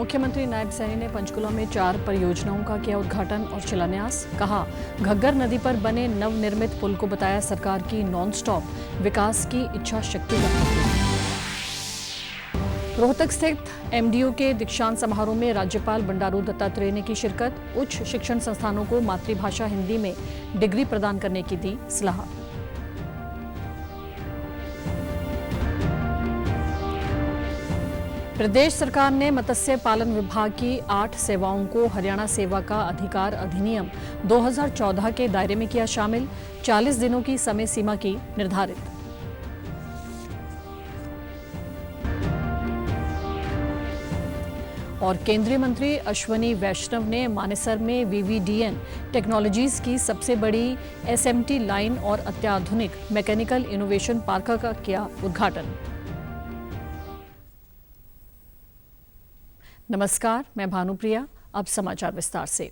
मुख्यमंत्री नायब सैनी ने पंचकुला में 4 परियोजनाओं का किया उद्घाटन और शिलान्यास। कहा, घग्गर नदी पर बने नवनिर्मित पुल को बताया सरकार की नॉन-स्टॉप विकास की इच्छा शक्ति का प्रतीक। रोहतक स्थित एमडीयू के दीक्षांत समारोह में राज्यपाल बंडारू दत्तात्रेय ने की शिरकत। उच्च शिक्षण संस्थानों को मातृभाषा हिंदी में डिग्री प्रदान करने की दी सलाह। प्रदेश सरकार ने मत्स्य पालन विभाग की 8 सेवाओं को हरियाणा सेवा का अधिकार अधिनियम 2014 के दायरे में किया शामिल। 40 दिनों की समय सीमा की निर्धारित। और केंद्रीय मंत्री अश्वनी वैष्णव ने मानेसर में वीवीडीएन टेक्नोलॉजीज की सबसे बड़ी एसएमटी लाइन और अत्याधुनिक मैकेनिकल इनोवेशन पार्क का किया उद्घाटन। नमस्कार, मैं भानुप्रिया। अब समाचार विस्तार से।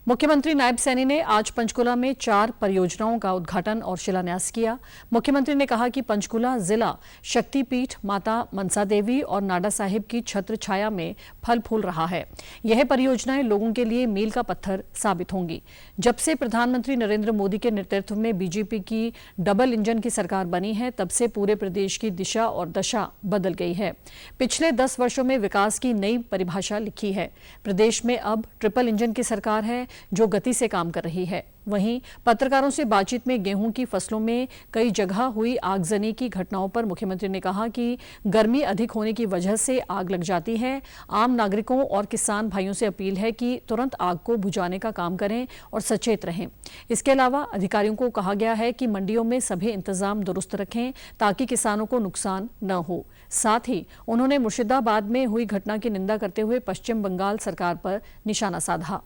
मुख्यमंत्री नायब सैनी ने आज पंचकुला में 4 परियोजनाओं का उद्घाटन और शिलान्यास किया। मुख्यमंत्री ने कहा कि पंचकुला जिला शक्तिपीठ माता मनसा देवी और नाडा साहिब की छत्र छाया में फल फूल रहा है। यह परियोजनाएं लोगों के लिए मील का पत्थर साबित होंगी। जब से प्रधानमंत्री नरेंद्र मोदी के नेतृत्व में बीजेपी की डबल इंजन की सरकार बनी है, तब से पूरे प्रदेश की दिशा और दशा बदल गई है। पिछले 10 वर्षों में विकास की नई परिभाषा लिखी है। प्रदेश में अब ट्रिपल इंजन की सरकार है जो गति से काम कर रही है। वहीं पत्रकारों से बातचीत में गेहूं की फसलों में कई जगह हुई आगजनी की घटनाओं पर मुख्यमंत्री ने कहा कि गर्मी अधिक होने की वजह से आग लग जाती है। आम नागरिकों और किसान भाइयों से अपील है कि तुरंत आग को बुझाने का काम करें और सचेत रहें। इसके अलावा अधिकारियों को कहा गया है कि मंडियों में सभी इंतजाम दुरुस्त रखें ताकि किसानों को नुकसान न हो। साथ ही उन्होंने मुर्शिदाबाद में हुई घटना की निंदा करते हुए पश्चिम बंगाल सरकार पर निशाना साधा।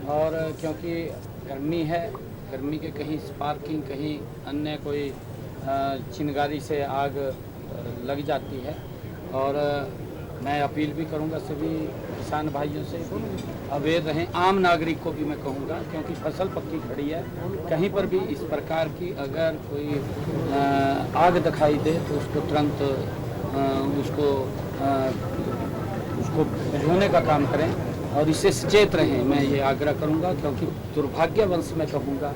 और क्योंकि गर्मी है, गर्मी के कहीं स्पार्किंग, कहीं अन्य कोई चिंगारी से आग लग जाती है। और मैं अपील भी करूंगा सभी किसान भाइयों से अवेयर रहें। आम नागरिक को भी मैं कहूंगा, क्योंकि फसल पक्की खड़ी है, कहीं पर भी इस प्रकार की अगर कोई आग दिखाई दे तो उसको तुरंत उसको बुझाने का काम करें और इससे सचेत रहें। मैं ये आग्रह करूंगा, क्योंकि दुर्भाग्यवश मैं कहूंगा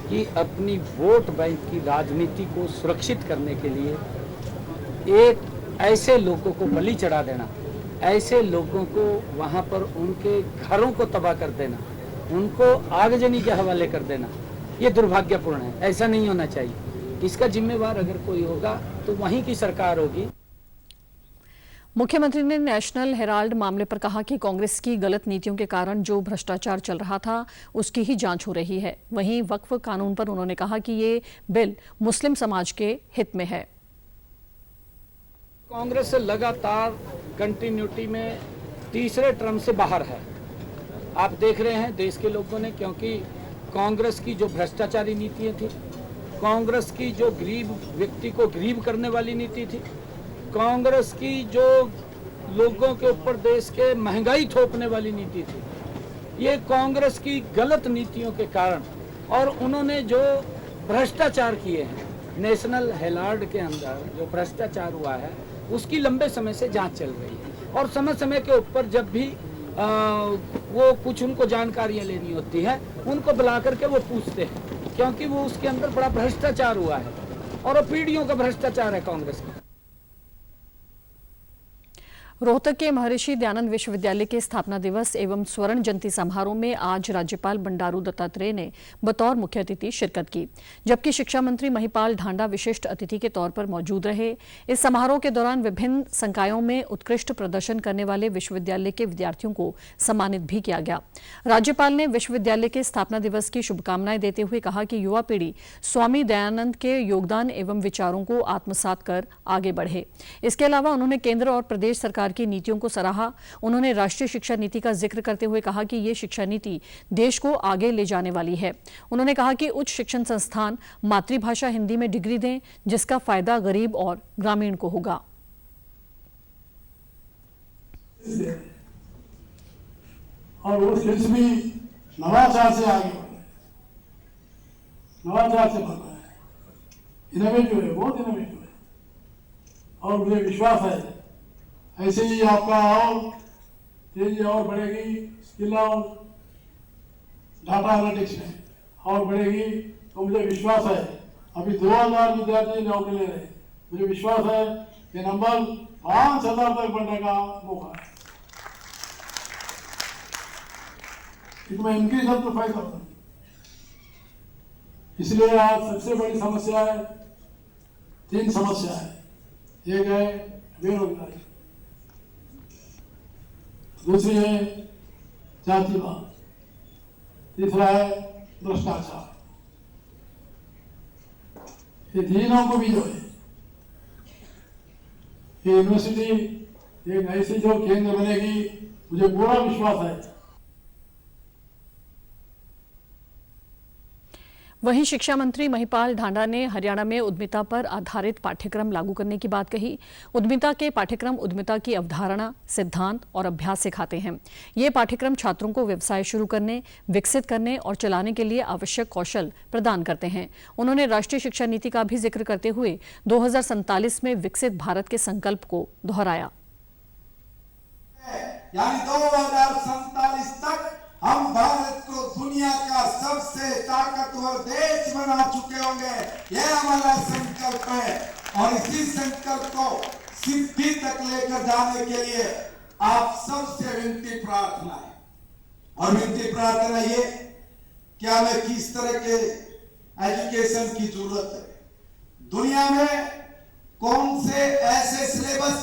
कि अपनी वोट बैंक की राजनीति को सुरक्षित करने के लिए एक ऐसे लोगों को बलि चढ़ा देना, ऐसे लोगों को वहां पर उनके घरों को तबाह कर देना, उनको आगजनी के हवाले कर देना, ये दुर्भाग्यपूर्ण है। ऐसा नहीं होना चाहिए। इसका जिम्मेवार अगर कोई होगा तो वहीं की सरकार होगी। मुख्यमंत्री ने नेशनल हेराल्ड मामले पर कहा कि कांग्रेस की गलत नीतियों के कारण जो भ्रष्टाचार चल रहा था उसकी ही जांच हो रही है। वहीं वक्फ कानून पर उन्होंने कहा कि ये बिल मुस्लिम समाज के हित में है। कांग्रेस लगातार कंटिन्यूटी में तीसरे टर्म से बाहर है। आप देख रहे हैं देश के लोगों ने, क्योंकि कांग्रेस की जो भ्रष्टाचारी नीतियां थी, कांग्रेस की जो गरीब व्यक्ति को गरीब करने वाली नीति थी, कांग्रेस की जो लोगों के ऊपर देश के महंगाई थोपने वाली नीति थी, ये कांग्रेस की गलत नीतियों के कारण और उन्होंने जो भ्रष्टाचार किए हैं, नेशनल हेराल्ड के अंदर जो भ्रष्टाचार हुआ है उसकी लंबे समय से जांच चल रही है। और समय समय के ऊपर जब भी वो कुछ उनको जानकारियां लेनी होती है, उनको बुला करके वो पूछते हैं, क्योंकि वो उसके अंदर बड़ा भ्रष्टाचार हुआ है और वो पीढ़ियों का भ्रष्टाचार है कांग्रेस का। रोहतक के महर्षि दयानंद विश्वविद्यालय के स्थापना दिवस एवं स्वर्ण जयंती समारोह में आज राज्यपाल बंडारू दत्तात्रेय ने बतौर मुख्य अतिथि शिरकत की, जबकि शिक्षा मंत्री महिपाल ढांडा विशिष्ट अतिथि के तौर पर मौजूद रहे। इस समारोह के दौरान विभिन्न संकायों में उत्कृष्ट प्रदर्शन करने वाले विश्वविद्यालय के विद्यार्थियों को सम्मानित भी किया गया। राज्यपाल ने विश्वविद्यालय के स्थापना दिवस की शुभकामनाएं देते हुए कहा कि युवा पीढ़ी स्वामी दयानंद के योगदान एवं विचारों को आत्मसात कर आगे बढ़े। इसके अलावा उन्होंने केंद्र और प्रदेश सरकार की नीतियों को सराहा। उन्होंने राष्ट्रीय शिक्षा नीति का जिक्र करते हुए कहा कि ये शिक्षा नीति देश को आगे ले जाने वाली है। उन्होंने कहा कि उच्च शिक्षण संस्थान मातृभाषा हिंदी में डिग्री दें, जिसका फायदा गरीब और ग्रामीण को होगा। और वो स्किल्स भी नवाचार से आगे बढ़ रहे, नवाचार से बढ़ रहा है, इनोवेटिव है, बहुत इनोवेटिव है। और मुझे विश्वास है ऐसे ही आपका और तेजी और बढ़ेगी स्किल और डाटा एनालिटिक्स में और बढ़ेगी। तो मुझे विश्वास है अभी 2000 विद्यार्थी नौकरी ले रहे हैं, मुझे विश्वास है कि नंबर 5000 तक बढ़ने का मौका है। इसमें इंक्रीज अप टू 5000। इसलिए आज सबसे बड़ी समस्या है, 3 समस्या है। एक है बेरोजगारी, दूसरी है जातिवाद, तीसरा है भ्रष्टाचार। ये तीनों को भी जो है ये यूनिवर्सिटी एक ऐसी जो केंद्र बनेगी, मुझे पूरा विश्वास है। वहीं शिक्षा मंत्री महिपाल ढांडा ने हरियाणा में उद्यमिता पर आधारित पाठ्यक्रम लागू करने की बात कही। उद्यमिता के पाठ्यक्रम उद्यमिता की अवधारणा, सिद्धांत और अभ्यास सिखाते हैं। ये पाठ्यक्रम छात्रों को व्यवसाय शुरू करने, विकसित करने और चलाने के लिए आवश्यक कौशल प्रदान करते हैं। उन्होंने राष्ट्रीय शिक्षा नीति का भी जिक्र करते हुए 2047 में विकसित भारत के संकल्प को दोहराया। यानी 2047 तक हम भारत को दुनिया का सबसे ताकतवर देश बना चुके होंगे। यह हमारा संकल्प है और इसी संकल्प को सिद्धि तक लेकर जाने के लिए आप सबसे विनती प्रार्थना है। और विनती प्रार्थना ये कि हमें किस तरह के एजुकेशन की जरूरत है। दुनिया में कौन से ऐसे सिलेबस,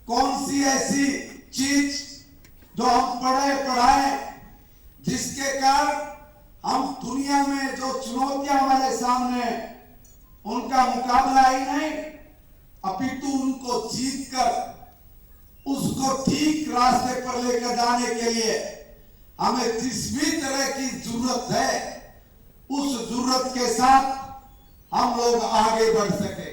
कौन सी ऐसी चीज जो हम पढ़ाएं जिसके कारण हम दुनिया में जो चुनौतियां हमारे सामने उनका मुकाबला ही नहीं अपितु उनको जीतकर उसको ठीक रास्ते पर लेकर जाने के लिए हमें जिस भी तरह की जरूरत है उस जरूरत के साथ हम लोग आगे बढ़ सके।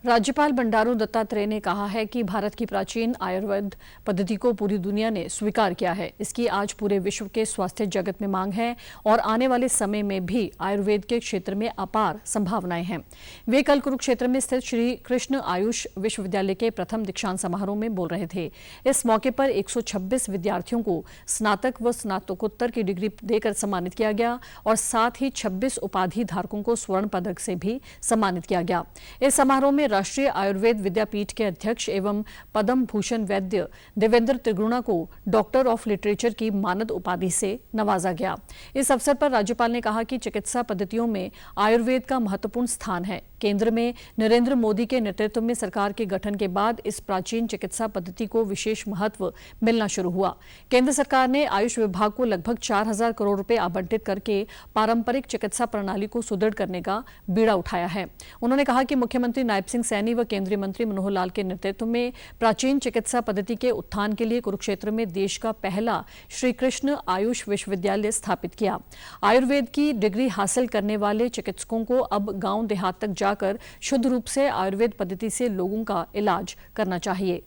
राज्यपाल बंडारू दत्तात्रेय ने कहा है कि भारत की प्राचीन आयुर्वेद पद्धति को पूरी दुनिया ने स्वीकार किया है। इसकी आज पूरे विश्व के स्वास्थ्य जगत में मांग है और आने वाले समय में भी आयुर्वेद के क्षेत्र में अपार संभावनाएं हैं। वे कल कुरुक्षेत्र में स्थित श्री कृष्ण आयुष विश्वविद्यालय के प्रथम दीक्षांत समारोह में बोल रहे थे। इस मौके पर 126 विद्यार्थियों को स्नातक व स्नातकोत्तर की डिग्री देकर सम्मानित किया गया और साथ ही 26 उपाधि धारकों को स्वर्ण पदक से भी सम्मानित किया गया। इस समारोह में राष्ट्रीय आयुर्वेद विद्यापीठ के अध्यक्ष एवं पद्म भूषण वैद्य देवेंद्र त्रिगुणा को डॉक्टर ऑफ लिटरेचर की मानद उपाधि से नवाजा गया। इस अवसर पर राज्यपाल ने कहा कि चिकित्सा पद्धतियों में आयुर्वेद का महत्वपूर्ण स्थान है। केंद्र में नरेंद्र मोदी के नेतृत्व में सरकार के गठन के बाद इस प्राचीन चिकित्सा पद्धति को विशेष महत्व मिलना शुरू हुआ। केंद्र सरकार ने आयुष विभाग को लगभग 4000 करोड़ रुपए आवंटित करके पारंपरिक चिकित्सा प्रणाली को सुदृढ़ करने का बीड़ा उठाया है। उन्होंने कहा कि मुख्यमंत्री नायब सिंह सैनी व केंद्रीय मंत्री मनोहर लाल के नेतृत्व में प्राचीन चिकित्सा पद्धति के उत्थान के लिए कुरुक्षेत्र में देश का पहला श्री कृष्ण आयुष विश्वविद्यालय स्थापित किया। आयुर्वेद की डिग्री हासिल करने वाले चिकित्सकों को अब गांव देहात तक जाकर शुद्ध रूप से आयुर्वेद पद्धति से लोगों का इलाज करना चाहिए।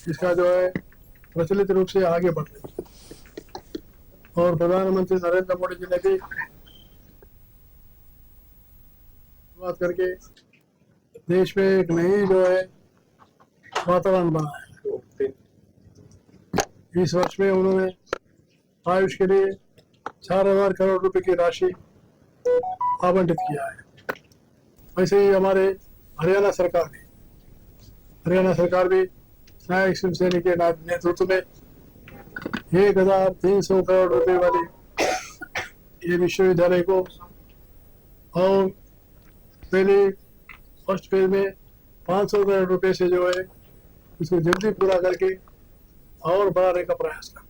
इसका जो है प्रचलित रूप से आगे बढ़ रही है और प्रधानमंत्री नरेंद्र मोदी जी ने भी बात करके देश में एक नई जो है वातावरण बना है। इस वर्ष में उन्होंने आयुष के लिए 4000 करोड़ रुपए की राशि आवंटित किया है। वैसे ही हमारे हरियाणा सरकार भी नायक सिंह सैनी के नेतृत्व में 1300 करोड़ रुपए वाली ये विश्वविद्यालय को और पहले फर्स्ट फेज में 500 करोड़ रुपए से जो है इसको जल्दी पूरा करके और बढ़ाने का प्रयास करना है।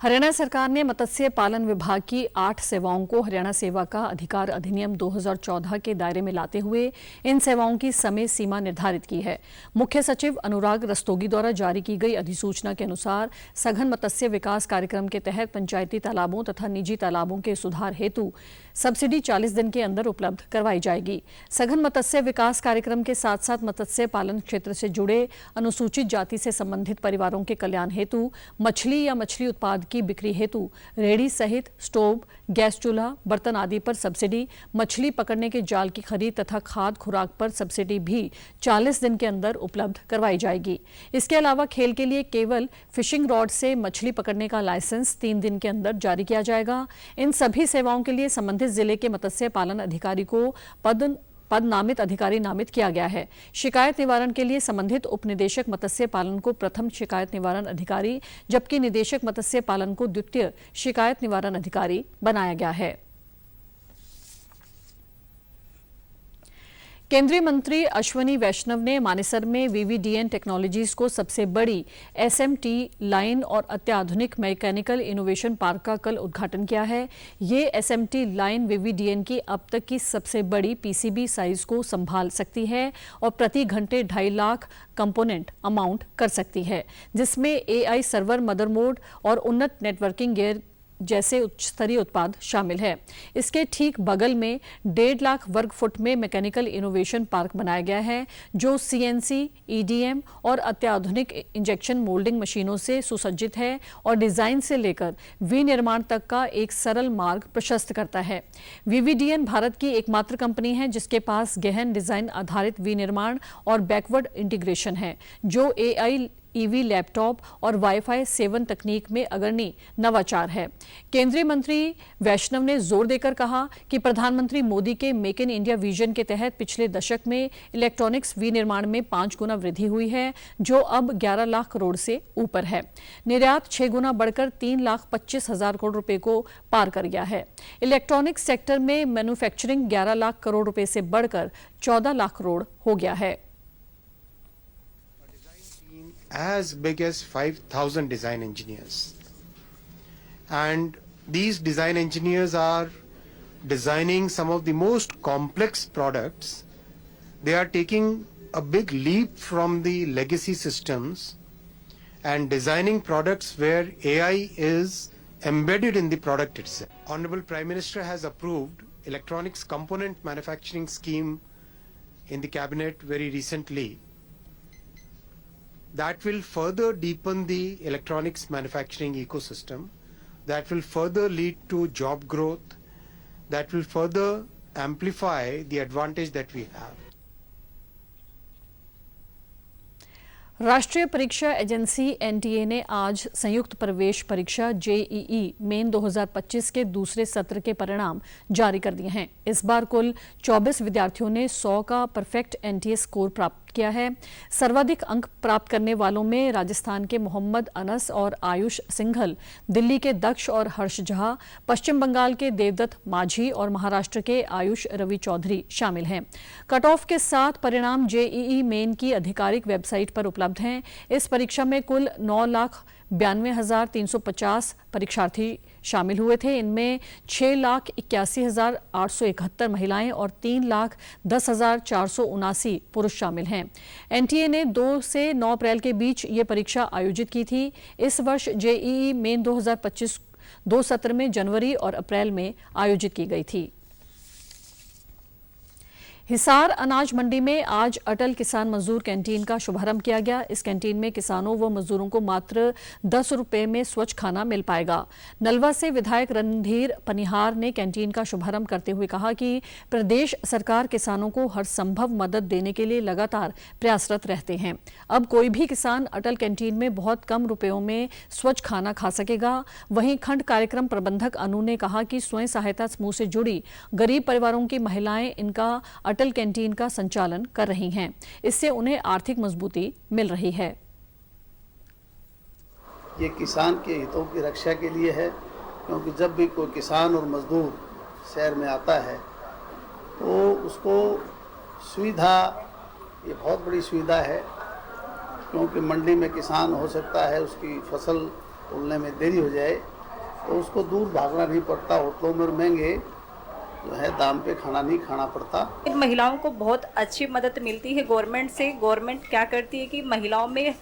हरियाणा सरकार ने मत्स्य पालन विभाग की 8 सेवाओं को हरियाणा सेवा का अधिकार अधिनियम 2014 के दायरे में लाते हुए इन सेवाओं की समय सीमा निर्धारित की है। मुख्य सचिव अनुराग रस्तोगी द्वारा जारी की गई अधिसूचना के अनुसार सघन मत्स्य विकास कार्यक्रम के तहत पंचायती तालाबों तथा निजी तालाबों के सुधार हेतु सब्सिडी 40 दिन के अंदर उपलब्ध करवाई जाएगी। सघन मत्स्य विकास कार्यक्रम के साथ साथ मत्स्य पालन क्षेत्र से जुड़े अनुसूचित जाति से संबंधित परिवारों के कल्याण हेतु मछली या मछली उत्पाद की बिक्री हेतु रेहड़ी सहित स्टोव, गैस चूल्हा, बर्तन आदि पर सब्सिडी, मछली पकड़ने के जाल की खरीद तथा खाद खुराक पर सब्सिडी भी 40 दिन के अंदर उपलब्ध करवाई जाएगी। इसके अलावा खेल के लिए केवल फिशिंग रॉड से मछली पकड़ने का लाइसेंस 3 दिन के अंदर जारी किया जाएगा। इन सभी सेवाओं के लिए संबंधित जिले के मत्स्य पालन अधिकारी को पद नामित अधिकारी नामित किया गया है। शिकायत निवारण के लिए संबंधित उप निदेशक मत्स्य पालन को प्रथम शिकायत निवारण अधिकारी, जबकि निदेशक मत्स्य पालन को द्वितीय शिकायत निवारण अधिकारी बनाया गया है। केंद्रीय मंत्री अश्वनी वैष्णव ने मानेसर में वीवीडीएन टेक्नोलॉजीज को सबसे बड़ी एसएमटी लाइन और अत्याधुनिक मैकेनिकल इनोवेशन पार्क का कल उद्घाटन किया है। ये एसएमटी लाइन वीवीडीएन की अब तक की सबसे बड़ी पीसीबी साइज को संभाल सकती है और प्रति घंटे 2.5 लाख कंपोनेंट अमाउंट कर सकती है, जिसमें एआई सर्वर, मदरबोर्ड और उन्नत नेटवर्किंग गियर जैसे उच्च स्तरीय उत्पाद शामिल है। इसके ठीक बगल में 1.5 लाख वर्ग फुट में मैकेनिकल इनोवेशन पार्क बनाया गया है, जो सीएनसी, ईडीएम और अत्याधुनिक इंजेक्शन मोल्डिंग मशीनों से सुसज्जित है और डिजाइन से लेकर विनिर्माण तक का एक सरल मार्ग प्रशस्त करता है। वीवीडीएन भारत की एकमात्र कंपनी है जिसके पास गहन डिजाइन आधारित विनिर्माण और बैकवर्ड इंटीग्रेशन है, जो एआई, ईवी, लैपटॉप और वाईफाई 7 तकनीक में अग्रणी नवाचार है। केंद्रीय मंत्री वैष्णव ने जोर देकर कहा कि प्रधानमंत्री मोदी के मेक इन इंडिया विजन के तहत पिछले दशक में इलेक्ट्रॉनिक्स विनिर्माण में 5 गुना वृद्धि हुई है, जो अब 11 लाख करोड़ से ऊपर है। निर्यात 6 गुना बढ़कर 3,25,000 करोड़ रुपए को पार कर गया है। इलेक्ट्रॉनिक्स सेक्टर में मैन्युफैक्चरिंग 11 लाख करोड़ रुपए से बढ़कर 14 लाख करोड़ हो गया है। As big as 5,000 design engineers, and these design engineers are designing some of the most complex products. They are taking a big leap from the legacy systems and designing products where AI is embedded in the product itself. Honorable Prime Minister has approved electronics component manufacturing scheme in the cabinet very recently. That will further deepen the electronics manufacturing ecosystem. That will further lead to job growth. That will further amplify the advantage that we have. राष्ट्रीय परीक्षा agency NTA ने आज संयुक्त प्रवेश परीक्षा JEE main 2025 के दूसरे सत्र के परिणाम जारी कर दिए हैं। इस बार कुल 24 विद्यार्थियों ने 100 का परफेक्ट एनटीए स्कोर प्राप्त किया है। सर्वाधिक अंक प्राप्त करने वालों में राजस्थान के मोहम्मद अनस और आयुष सिंघल, दिल्ली के दक्ष और हर्ष झा, पश्चिम बंगाल के देवदत्त माझी और महाराष्ट्र के आयुष रवि चौधरी शामिल हैं। कट ऑफ के साथ परिणाम जेईई मेन की आधिकारिक वेबसाइट पर उपलब्ध हैं। इस परीक्षा में कुल 9,92,350 परीक्षार्थी शामिल हुए थे। इनमें 6,81,871 महिलाएं और 3,10,479 पुरुष शामिल हैं। एनटीए ने 2 से 9 अप्रैल के बीच ये परीक्षा आयोजित की थी। इस वर्ष जेईई मेन 2025 2 सत्र में जनवरी और अप्रैल में आयोजित की गई थी। हिसार अनाज मंडी में आज अटल किसान मजदूर कैंटीन का शुभारंभ किया गया। इस कैंटीन में किसानों व मजदूरों को मात्र 10 रुपए में स्वच्छ खाना मिल पाएगा। नलवा से विधायक रणधीर पनिहार ने कैंटीन का शुभारंभ करते हुए कहा कि प्रदेश सरकार किसानों को हर संभव मदद देने के लिए लगातार प्रयासरत रहते हैं। अब कोई भी किसान अटल कैंटीन में बहुत कम रुपयों में स्वच्छ खाना खा सकेगा। वहीं खंड कार्यक्रम प्रबंधक अनु ने कहा कि स्वयं सहायता समूह से जुड़ी गरीब परिवारों की महिलाएं इनका अटल कैंटीन का संचालन कर रही हैं। इससे उन्हें आर्थिक मजबूती मिल रही है। ये किसान के हितों की रक्षा के लिए है, क्योंकि जब भी कोई किसान और मजदूर शहर में आता है तो उसको सुविधा, ये बहुत बड़ी सुविधा है, क्योंकि मंडी में किसान हो सकता है उसकी फसल तोलने में देरी हो जाए तो उसको दूर भागना नहीं पड़ता, होटलों में महंगे जो है दाम पे खाना नहीं खाना पड़ता। महिलाओं को बहुत अच्छी मदद मिलती है गवर्नमेंट से। गवर्नमेंट क्या करती है कि महिलाओं में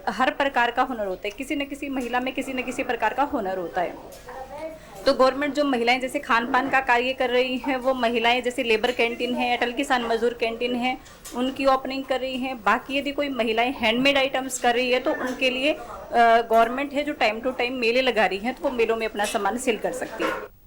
हर प्रकार का हुनर होता है, किसी न किसी महिला में किसी न किसी प्रकार का हुनर होता है। तो गवर्नमेंट जो महिलाएं जैसे खान पान का कार्य कर रही हैं, वो महिलाएं जैसे लेबर कैंटीन है, अटल किसान मजदूर कैंटीन है, उनकी ओपनिंग कर रही हैं। बाकी यदि कोई महिलाएं हैंडमेड आइटम्स कर रही है तो उनके लिए गवर्नमेंट है जो टाइम टू टाइम मेले लगा रही है, तो वो मेलों में अपना सामान सेल कर सकती है।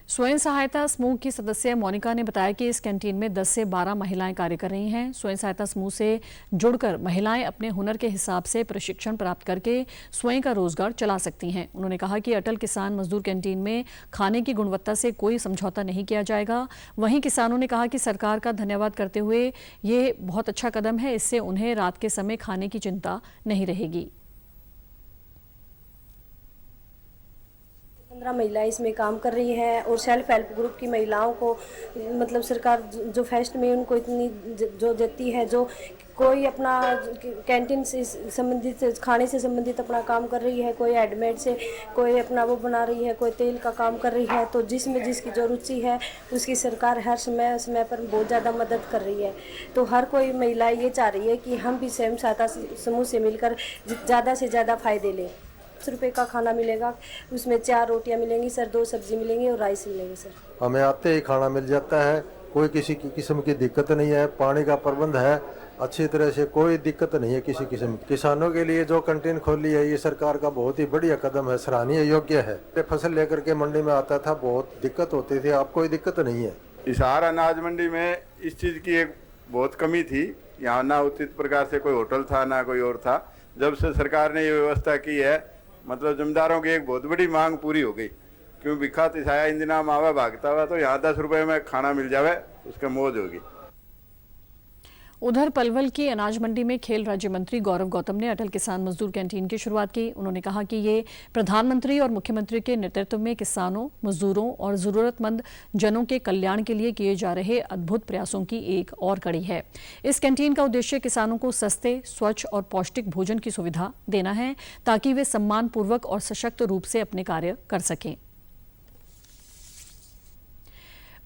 स्वयं सहायता समूह की सदस्य मोनिका ने बताया कि इस कैंटीन में 10 से 12 महिलाएं कार्य कर रही हैं। स्वयं सहायता समूह से जुड़कर महिलाएं अपने हुनर के हिसाब से प्रशिक्षण प्राप्त करके स्वयं का रोजगार चला सकती हैं। उन्होंने कहा कि अटल किसान मजदूर कैंटीन में खाने की गुणवत्ता से कोई समझौता नहीं किया जाएगा। वहीं किसानों ने कहा कि सरकार का धन्यवाद करते हुए ये बहुत अच्छा कदम है, इससे उन्हें रात के समय खाने की चिंता नहीं रहेगी। 15 महिलाएं इसमें काम कर रही हैं और सेल्फ हेल्प ग्रुप की महिलाओं को मतलब सरकार जो फेस्ट में उनको इतनी जो देती है, जो कोई अपना कैंटीन से संबंधित खाने से संबंधित अपना काम कर रही है, कोई हैंडमेड से कोई अपना वो बना रही है, कोई तेल का काम कर रही है, तो जिसमें जिसकी जो रुचि है उसकी सरकार हर समय पर बहुत ज़्यादा मदद कर रही है। तो हर कोई महिला ये चाह रही है कि हम भी स्वयं सहायता समूह से मिलकर ज़्यादा से ज़्यादा फायदे लें। 10 रुपये का खाना मिलेगा, उसमें 4 रोटियां मिलेंगी सर, 2 सब्जी मिलेंगी और राइस मिलेंगे सर। हमें आते ही खाना मिल जाता है, कोई किसी की किस्म की दिक्कत नहीं है, पानी का प्रबंध है अच्छी तरह से, कोई दिक्कत नहीं है किसी किस्म की। किसानों के लिए जो कैंटीन खोली है ये सरकार का बहुत ही बढ़िया कदम है, सराहनीय योग्य है। फसल लेकर के मंडी में आता था, बहुत दिक्कत होती थी, अब कोई दिक्कत नहीं है। हिसार अनाज मंडी में इस चीज़ की एक बहुत कमी थी, यहाँ ना उचित प्रकार से कोई होटल था ना कोई और था। जब से सरकार ने ये व्यवस्था की है, मतलब जमींदारों की एक बहुत बड़ी मांग पूरी हो गई, क्यों भिखा तिसाया इंदिना मावा भागता हुआ, तो यहाँ 10 रुपये में खाना मिल जावे उसका मौज होगी। उधर पलवल की अनाज मंडी में खेल राज्य मंत्री गौरव गौतम ने अटल किसान मजदूर कैंटीन की शुरुआत की। उन्होंने कहा कि ये प्रधानमंत्री और मुख्यमंत्री के नेतृत्व में किसानों, मजदूरों और जरूरतमंद जनों के कल्याण के लिए किए जा रहे अद्भुत प्रयासों की एक और कड़ी है। इस कैंटीन का उद्देश्य किसानों को सस्ते, स्वच्छ और पौष्टिक भोजन की सुविधा देना है, ताकि वे सम्मानपूर्वक और सशक्त रूप से अपने कार्य कर सकें।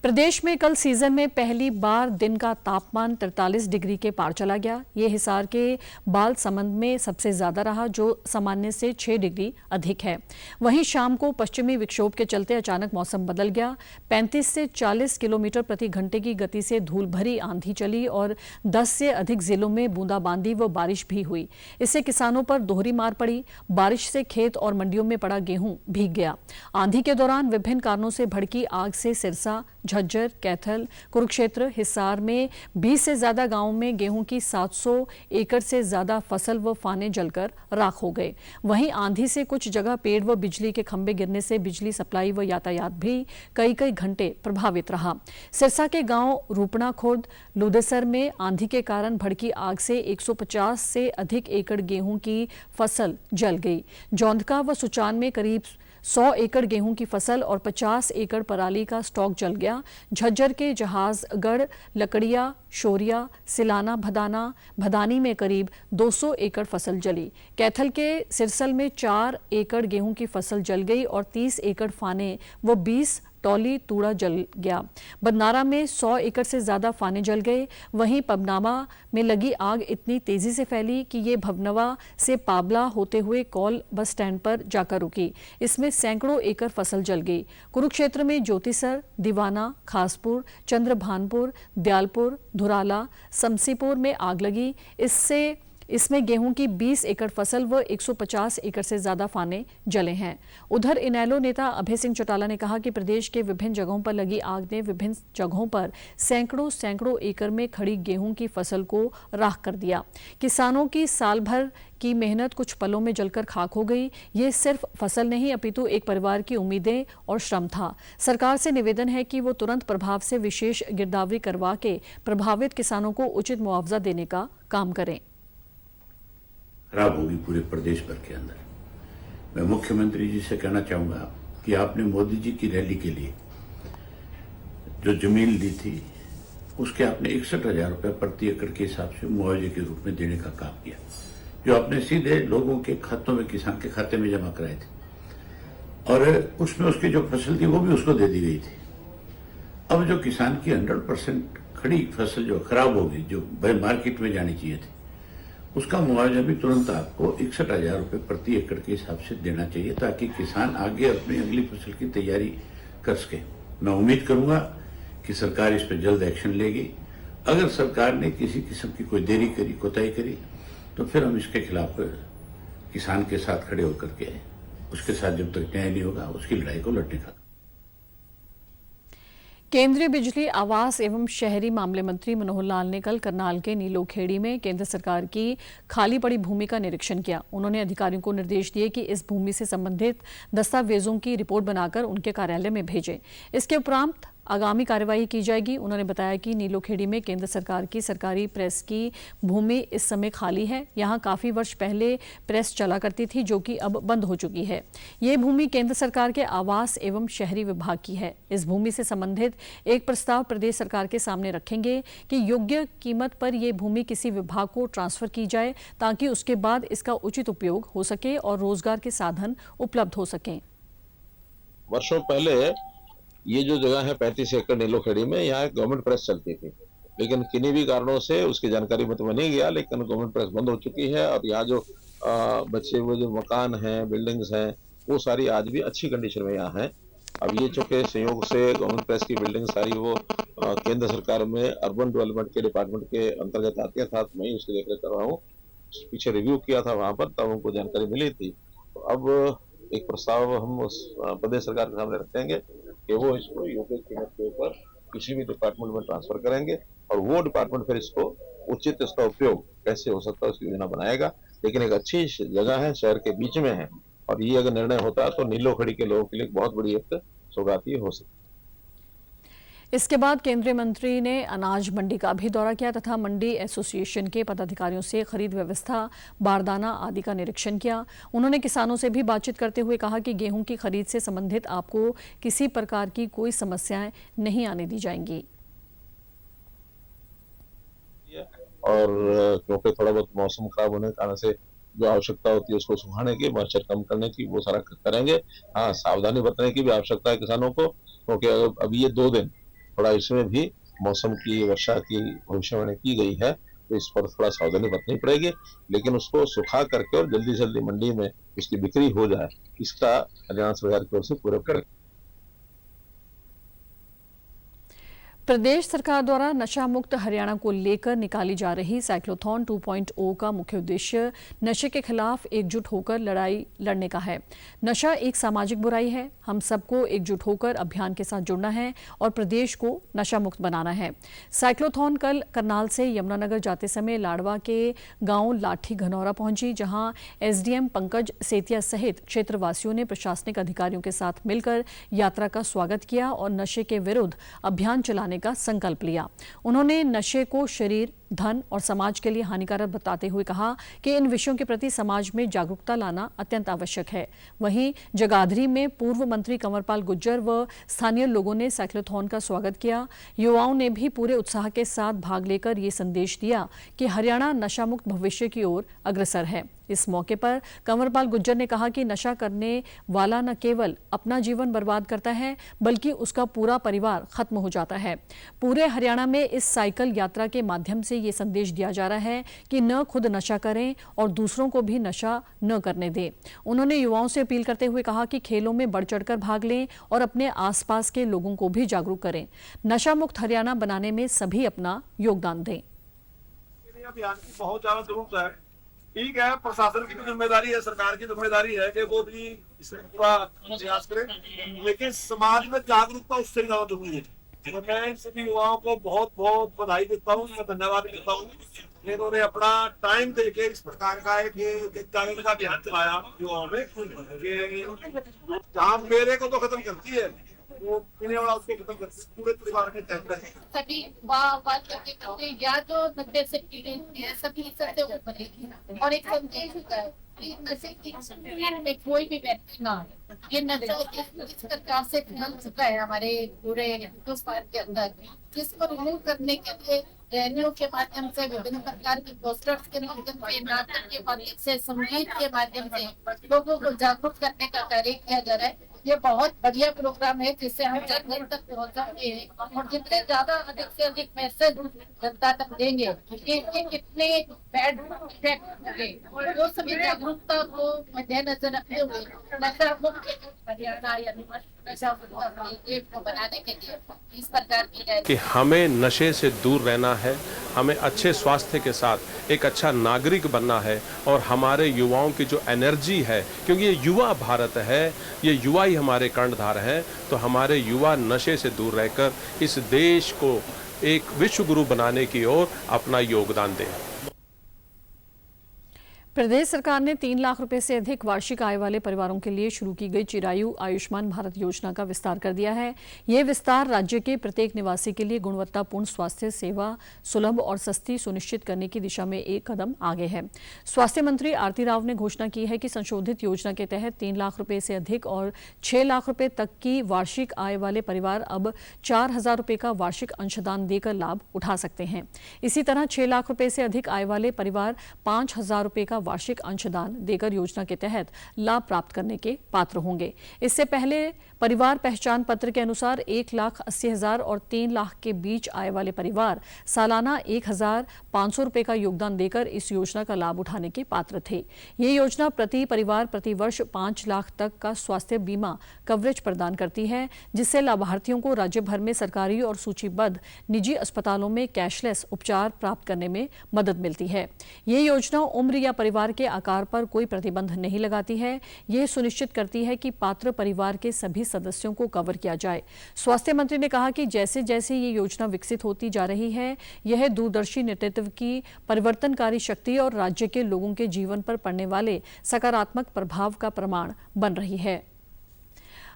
प्रदेश में कल सीजन में पहली बार दिन का तापमान 43 डिग्री के पार चला गया। ये हिसार के बालसमंद में सबसे ज्यादा रहा, जो सामान्य से 6 डिग्री अधिक है। वहीं शाम को पश्चिमी विक्षोभ के चलते अचानक मौसम बदल गया। 35 से 40 किलोमीटर प्रति घंटे की गति से धूल भरी आंधी चली और 10 से अधिक जिलों में बूंदाबांदी व बारिश भी हुई। इससे किसानों पर दोहरी मार पड़ी। बारिश से खेत और मंडियों में पड़ा गेहूं भीग गया। आंधी के दौरान विभिन्न कारणों से भड़की आग से सिरसा, झज्जर, कैथल, कुरुक्षेत्र, हिसार में 20 से ज्यादा गांवों में गेहूं की 700 एकड़ से ज्यादा फसल व फाने जलकर राख हो गए। वहीं आंधी से कुछ जगह पेड़ व बिजली के खंभे गिरने से बिजली सप्लाई व यातायात भी कई घंटे प्रभावित रहा। सिरसा के गांव रूपना खुर्द, लुदेसर में आंधी के कारण भड़की आग से 150 से अधिक एकड़ गेहूं की फसल जल गई। जौंधका व सुचान में करीब 100 एकड़ गेहूं की फसल और 50 एकड़ पराली का स्टॉक जल गया। झज्जर के जहाजगढ़, लकड़िया, शोरिया, सिलाना, भदानी में करीब 200 एकड़ फसल जली। कैथल के सिरसल में 4 एकड़ गेहूं की फसल जल गई और 30 एकड़ फाने व 20 टौली तूड़ा जल गया। बदनारा में 100 एकड़ से ज्यादा फाने जल गए। वहीं पबनामा में लगी आग इतनी तेजी से फैली कि ये भवनवा से पाबला होते हुए कौल बस स्टैंड पर जाकर रुकी। इसमें सैकड़ों एकड़ फसल जल गई। कुरुक्षेत्र में ज्योतिसर, दीवाना, खासपुर, चंद्रभानपुर, दयालपुर, धुराला, समसीपुर में आग लगी। इसमें गेहूं की 20 एकड़ फसल व 150 एकड़ से ज्यादा फाने जले हैं। उधर इनेलो नेता अभय सिंह चौटाला ने कहा कि प्रदेश के विभिन्न जगहों पर लगी आग ने विभिन्न जगहों पर सैकड़ों एकड़ में खड़ी गेहूं की फसल को राख कर दिया। किसानों की साल भर की मेहनत कुछ पलों में जलकर खाक हो गई। ये सिर्फ फसल नहीं अपितु एक परिवार की उम्मीदें और श्रम था। सरकार से निवेदन है कि वो तुरंत प्रभाव से विशेष गिरदावरी करवा के प्रभावित किसानों को उचित मुआवजा देने का काम करें। खराब होगी पूरे प्रदेश भर के अंदर। मैं मुख्यमंत्री जी से कहना चाहूंगा कि आपने मोदी जी की रैली के लिए जो जमीन ली थी उसके आपने 61,000 रुपये प्रति एकड़ के हिसाब से मुआवजे के रूप में देने का काम किया, जो आपने सीधे लोगों के खातों में, किसान के खाते में जमा कराए थे और उसमें उसकी जो फसल थी वो भी उसको दे दी गई थी। अब जो किसान की 100% खड़ी फसल जो खराब होगी, जो मार्केट में जानी चाहिए थी, उसका मुआवजा भी तुरंत आपको 61,000 रुपये प्रति एकड़ के हिसाब से देना चाहिए, ताकि किसान आगे अपनी अगली फसल की तैयारी कर सके। मैं उम्मीद करूंगा कि सरकार इस पर जल्द एक्शन लेगी। अगर सरकार ने किसी किस्म की कोई देरी करी, कोताही करी, तो फिर हम इसके खिलाफ किसान के साथ खड़े होकर के उसके साथ जब तक न्याय नहीं होगा उसकी लड़ाई को लड़ने का। केंद्रीय बिजली, आवास एवं शहरी मामले मंत्री मनोहर लाल ने कल करनाल के नीलोखेड़ी में केंद्र सरकार की खाली पड़ी भूमि का निरीक्षण किया। उन्होंने अधिकारियों को निर्देश दिए कि इस भूमि से संबंधित दस्तावेजों की रिपोर्ट बनाकर उनके कार्यालय में भेजें। इसके उपरांत आगामी कार्यवाही की जाएगी। उन्होंने बताया कि नीलोखेड़ी में केंद्र सरकार की सरकारी प्रेस की भूमि इस समय खाली है। यहां काफी वर्ष पहले प्रेस चला करती थी, जो कि अब बंद हो चुकी है। ये भूमि केंद्र सरकार के आवास एवं शहरी विभाग की है। इस भूमि से संबंधित एक प्रस्ताव प्रदेश सरकार के सामने रखेंगे कि योग्य कीमत पर यह भूमि किसी विभाग को ट्रांसफर की जाए, ताकि उसके बाद इसका उचित उपयोग हो सके और रोजगार के साधन उपलब्ध हो सकें। वर्षों पहले ये जो जगह है 35 एकड़ नीलोखेड़ी में, यहाँ एक गवर्नमेंट प्रेस चलती थी, लेकिन किन्हीं भी कारणों से उसकी जानकारी में तो मैं नहीं गया, लेकिन गवर्नमेंट प्रेस बंद हो चुकी है। और यहाँ जो बचे हुए जो मकान हैं, बिल्डिंग्स हैं, वो सारी आज भी अच्छी कंडीशन में यहाँ हैं। अब ये चूंकि संयोग से गवर्नमेंट प्रेस की बिल्डिंग सारी वो केंद्र सरकार में अर्बन डेवलपमेंट के डिपार्टमेंट के अंतर्गत आती है, साथ मैं उसकी देखरेख कर रहा हूँ। पीछे रिव्यू किया था वहाँ पर, तब हमको जानकारी मिली थी। तो अब एक प्रस्ताव हम उस प्रदेश सरकार के सामने रखेंगे कि वो इसको योग्य कीमत के ऊपर किसी भी डिपार्टमेंट में ट्रांसफर करेंगे, और वो डिपार्टमेंट फिर इसको उचित इसका उपयोग कैसे हो सकता है उसकी योजना बनाएगा। लेकिन एक अच्छी जगह है, शहर के बीच में है, और ये अगर निर्णय होता है तो नीलोखेड़ी के लोगों के लिए बहुत बड़ी एक सौगाती हो सकती है। इसके बाद केंद्रीय मंत्री ने अनाज मंडी का भी दौरा किया तथा मंडी एसोसिएशन के पदाधिकारियों से खरीद व्यवस्था, बारदाना आदि का निरीक्षण किया। उन्होंने किसानों से भी बातचीत करते हुए कहा कि गेहूं की खरीद से संबंधित आपको किसी प्रकार की कोई समस्याएं नहीं आने दी जाएंगी। और क्योंकि थोड़ा बहुत मौसम खराब होने के कारण से जो आवश्यकता होती है उसको सुखाने की, मच्छर कम करने की, वो सारा करेंगे। हाँ, सावधानी बरतने की भी आवश्यकता है किसानों को, क्योंकि अभी ये 2 दिन थोड़ा इसमें भी मौसम की, वर्षा की भविष्यवाणी की गई है, तो इस पर थोड़ा सावधानी बरतनी पड़ेगी। लेकिन उसको सुखा करके और जल्दी से जल्दी मंडी में उसकी बिक्री हो जाए, इसका हरियाणा सरकार की ओर से पूरा करें। प्रदेश सरकार द्वारा नशा मुक्त हरियाणा को लेकर निकाली जा रही साइक्लोथॉन 2.0 का मुख्य उद्देश्य नशे के खिलाफ एकजुट होकर लड़ाई लड़ने का है। नशा एक सामाजिक बुराई है। हम सबको एकजुट होकर अभियान के साथ जुड़ना है और प्रदेश को नशा मुक्त बनाना है। साइक्लोथॉन कल करनाल से यमुनानगर जाते समय लाडवा के गांव लाठी घनौरा पहुंची, जहां एसडीएम पंकज सेतिया सहित क्षेत्रवासियों ने प्रशासनिक अधिकारियों के साथ मिलकर यात्रा का स्वागत किया और नशे के विरुद्ध अभियान चलाने का संकल्प लिया। उन्होंने नशे को शरीर, धन और समाज के लिए हानिकारक बताते हुए कहा कि इन विषयों के प्रति समाज में जागरूकता लाना अत्यंत आवश्यक है। वहीं जगाधरी में पूर्व मंत्री कंवरपाल गुर्जर व स्थानीय लोगों ने साइक्लोथॉन का स्वागत किया। युवाओं ने भी पूरे उत्साह के साथ भाग लेकर ये संदेश दिया कि हरियाणा नशा मुक्त भविष्य की ओर अग्रसर है। इस मौके पर कंवरपाल गुर्जर ने कहा कि नशा करने वाला न केवल अपना जीवन बर्बाद करता है, बल्कि उसका पूरा परिवार खत्म हो जाता है। पूरे हरियाणा में इस साइकिल यात्रा के माध्यम से ये संदेश दिया जा रहा है कि न खुद नशा करें और दूसरों को भी नशा न करने दें। उन्होंने युवाओं से अपील करते हुए कहा कि खेलों में बढ़ चढ़कर भाग लें और अपने आसपास के लोगों को भी जागरूक करें। नशा मुक्त हरियाणा बनाने में सभी अपना योगदान दें। अभियान की बहुत ज्यादा जरूरत है। ठीक है, प्रशासन की जिम्मेदारी है, सरकार की जिम्मेदारी है कि वो भी इसे पूरा प्रयास करे, लेकिन समाज में जागरूकता उससे ज्यादा जरूरी है। तो मैं इन सभी युवाओं को बहुत बहुत बधाई देता हूँ, मैं धन्यवाद देता हूँ। इन्होंने अपना टाइम देके इस प्रकार का एक जागरूकता का अभियान चलाया युवाओं में, जहाँ मेरे को तो खत्म करती है, वो पीने वाला उसको खत्म करती है, पूरे परिवार के तहत है। सभी करते या तो नशे से पीड़ित हैं, सभी सबसे ऊपर है और एक संदेश होता है कि नशे की में कोई भी व्यक्ति ना है। ये नशा इस प्रकार से फैल चुका है हमारे पूरे हिंदुस्तान के अंदर, जिसको रिमूव करने के लिए रैलियों के माध्यम से, विभिन्न प्रकार के पोस्टर्स के माध्यम से, नाटक के माध्यम से, संगीत के माध्यम से लोगों को जागरूक करने का कार्य किया जा रहा है। ये बहुत बढ़िया प्रोग्राम है, जिससे हम जनता तक पहुंच सकते हैं और जितने ज्यादा अधिक से अधिक मैसेज जनता तक देंगे कि कितने बैड इफेक्ट हुए, वो सभी जागरूकता को मद्देनजर रखते हुए नशा मुक्त हरियाणा यानी नशा मुक्त को बनाने के लिए इस प्रकार की है कि हमें नशे से दूर रहना है, हमें अच्छे स्वास्थ्य के साथ एक अच्छा नागरिक बनना है और हमारे युवाओं की जो एनर्जी है, क्योंकि ये युवा भारत है, ये युवा ही हमारे कर्णधार हैं, तो हमारे युवा नशे से दूर रहकर इस देश को एक विश्व गुरु बनाने की ओर अपना योगदान दें। प्रदेश सरकार ने 3 लाख रुपए से अधिक वार्षिक आय वाले परिवारों के लिए शुरू की गई चिरायु आयुष्मान भारत योजना का विस्तार कर दिया है। यह विस्तार राज्य के प्रत्येक निवासी के लिए गुणवत्तापूर्ण स्वास्थ्य सेवा सुलभ और सस्ती सुनिश्चित करने की दिशा में एक कदम आगे है। स्वास्थ्य मंत्री आरती राव ने घोषणा की है कि संशोधित योजना के तहत 3 लाख रुपए से अधिक और 6 लाख रुपए तक की वार्षिक आय वाले परिवार अब 4,000 रुपए का वार्षिक अंशदान देकर लाभ उठा सकते हैं। इसी तरह 6 लाख रुपए से अधिक आय वाले परिवार 5,000 रुपए का वार्षिक अंशदान देकर योजना के तहत लाभ प्राप्त करने के पात्र होंगे। इससे पहले परिवार पहचान पत्र के अनुसार 1,80,000 और 3 लाख के बीच आय वाले परिवार सालाना 1,500 रुपए का योगदान देकर इस योजना का लाभ उठाने के पात्र थे। ये योजना प्रति परिवार प्रति वर्ष 5 लाख तक का स्वास्थ्य बीमा कवरेज प्रदान करती है, जिससे लाभार्थियों को राज्य भर में सरकारी और सूचीबद्ध निजी अस्पतालों में कैशलेस उपचार प्राप्त करने में मदद मिलती है। ये योजना उम्र या परिवार के आकार पर कोई प्रतिबंध नहीं लगाती है। ये सुनिश्चित करती है कि पात्र परिवार के सभी सदस्यों को कवर किया जाए। स्वास्थ्य मंत्री ने कहा कि जैसे जैसे ये योजना विकसित होती जा रही है, यह दूरदर्शी नेतृत्व की परिवर्तनकारी शक्ति और राज्य के लोगों के जीवन पर पड़ने वाले सकारात्मक प्रभाव का प्रमाण बन रही है।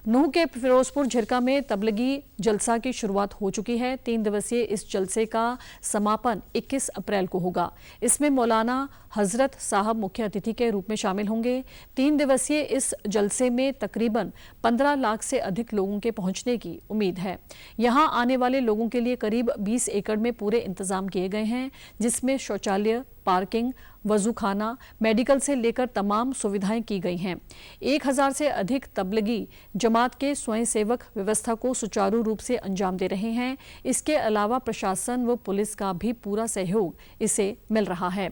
नूंह के फिरोजपुर झिरका में तबलीगी जलसा की शुरुआत हो चुकी है। 3 दिवसीय इस जलसे का समापन 21 अप्रैल को होगा। इसमें मौलाना हजरत साहब मुख्य अतिथि के रूप में शामिल होंगे। 3 दिवसीय इस जलसे में तकरीबन 15 लाख से अधिक लोगों के पहुंचने की उम्मीद है। यहां आने वाले लोगों के लिए करीब 20 एकड़ में पूरे इंतजाम किए गए हैं, जिसमें शौचालय, पार्किंग, वजूखाना, मेडिकल से लेकर तमाम सुविधाएं की गई हैं। 1000 से अधिक तबलीगी जमात के स्वयंसेवक व्यवस्था को सुचारू रूप से अंजाम दे रहे हैं। इसके अलावा प्रशासन व पुलिस का भी पूरा सहयोग इसे मिल रहा है।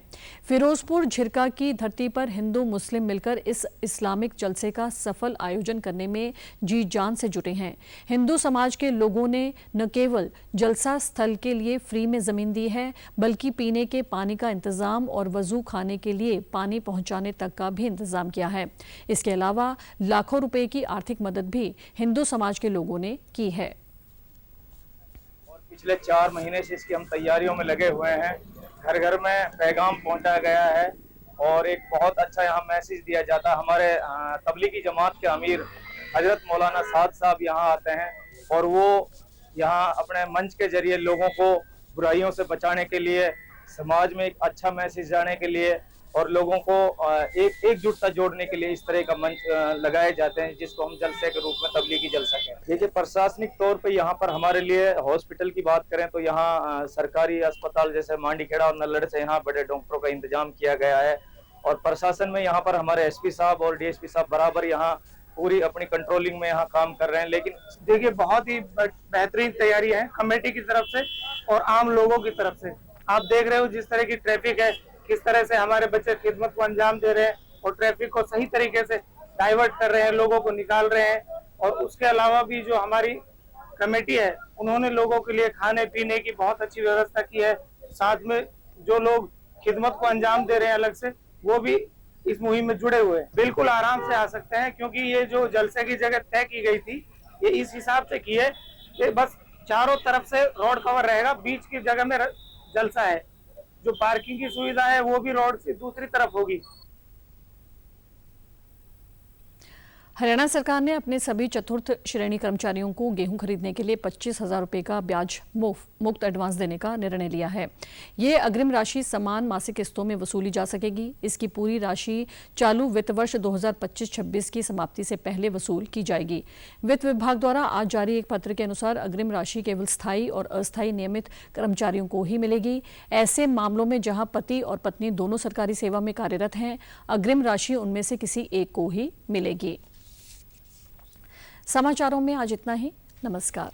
फिरोजपुर झिरका की धरती पर हिंदू मुस्लिम मिलकर इस इस्लामिक जलसे का सफल आयोजन करने में जी जान से जुटे हैं। हिंदू समाज के लोगों ने न केवल जलसा स्थल के लिए फ्री में जमीन दी है, बल्कि पीने के पानी का इंतजाम और वजू खाने के लिए पानी पहुंचाने तक का भी इंतजाम किया है। इसके अलावा लाखों रुपए की आर्थिक मदद भी हिंदू समाज के लोगों ने की है। और पिछले 4 महीने से इसकी हम तैयारियों में लगे हुए हैं। घर घर में पैगाम पहुंचाया गया है और एक बहुत अच्छा यहाँ मैसेज दिया जाता है। हमारे तबलीगी जमात के अमीर हजरत मौलाना साद साहब यहाँ आते हैं और वो यहाँ अपने मंच के जरिए लोगों को बुराइयों से बचाने के लिए, समाज में एक अच्छा मैसेज जाने के लिए और लोगों को एकजुटता जोड़ने के लिए इस तरह का मंच लगाए जाते हैं, जिसको हम जलसे के रूप में तबलीगी जलसा कहते हैं। देखिए, प्रशासनिक तौर पे यहाँ पर हमारे लिए हॉस्पिटल की बात करें तो यहाँ सरकारी अस्पताल जैसे मांडीखेड़ा और नल्लड़ से यहाँ बड़े डॉक्टरों का इंतजाम किया गया है और प्रशासन में यहाँ पर हमारे एसपी साहब और डीएसपी साहब बराबर यहाँ पूरी अपनी कंट्रोलिंग में यहाँ काम कर रहे हैं। लेकिन देखिए, बहुत ही बेहतरीन तैयारी है कमेटी की तरफ से और आम लोगों की तरफ से। आप देख रहे हो जिस तरह की ट्रैफिक है, किस तरह से हमारे बच्चे खिदमत को अंजाम दे रहे हैं और ट्रैफिक को सही तरीके से डाइवर्ट कर रहे हैं, लोगों को निकाल रहे हैं। और उसके अलावा भी जो हमारी कमेटी है, उन्होंने लोगों के लिए खाने पीने की बहुत अच्छी व्यवस्था की है। साथ में जो लोग खिदमत को अंजाम दे रहे हैं अलग से, वो भी इस मुहिम में जुड़े हुए हैं। बिल्कुल आराम से आ सकते हैं, क्योंकि ये जो जलसे की जगह तय की गई थी, ये इस हिसाब से की है कि बस चारों तरफ से रोड कवर रहेगा, बीच की जगह में जलसा है। जो पार्किंग की सुविधा है वो भी रोड से दूसरी तरफ होगी। हरियाणा सरकार ने अपने सभी चतुर्थ श्रेणी कर्मचारियों को गेहूं खरीदने के लिए 25,000 रुपए का ब्याज मुक्त एडवांस देने का निर्णय लिया है। ये अग्रिम राशि समान मासिक किस्तों में वसूली जा सकेगी। इसकी पूरी राशि चालू वित्त वर्ष 2025-26 की समाप्ति से पहले वसूल की जाएगी। वित्त विभाग द्वारा आज जारी एक पत्र के अनुसार अग्रिम राशि केवल स्थायी और अस्थायी नियमित कर्मचारियों को ही मिलेगी। ऐसे मामलों में जहां पति और पत्नी दोनों सरकारी सेवा में कार्यरत हैं, अग्रिम राशि उनमें से किसी एक को ही मिलेगी। समाचारों में आज इतना ही। नमस्कार।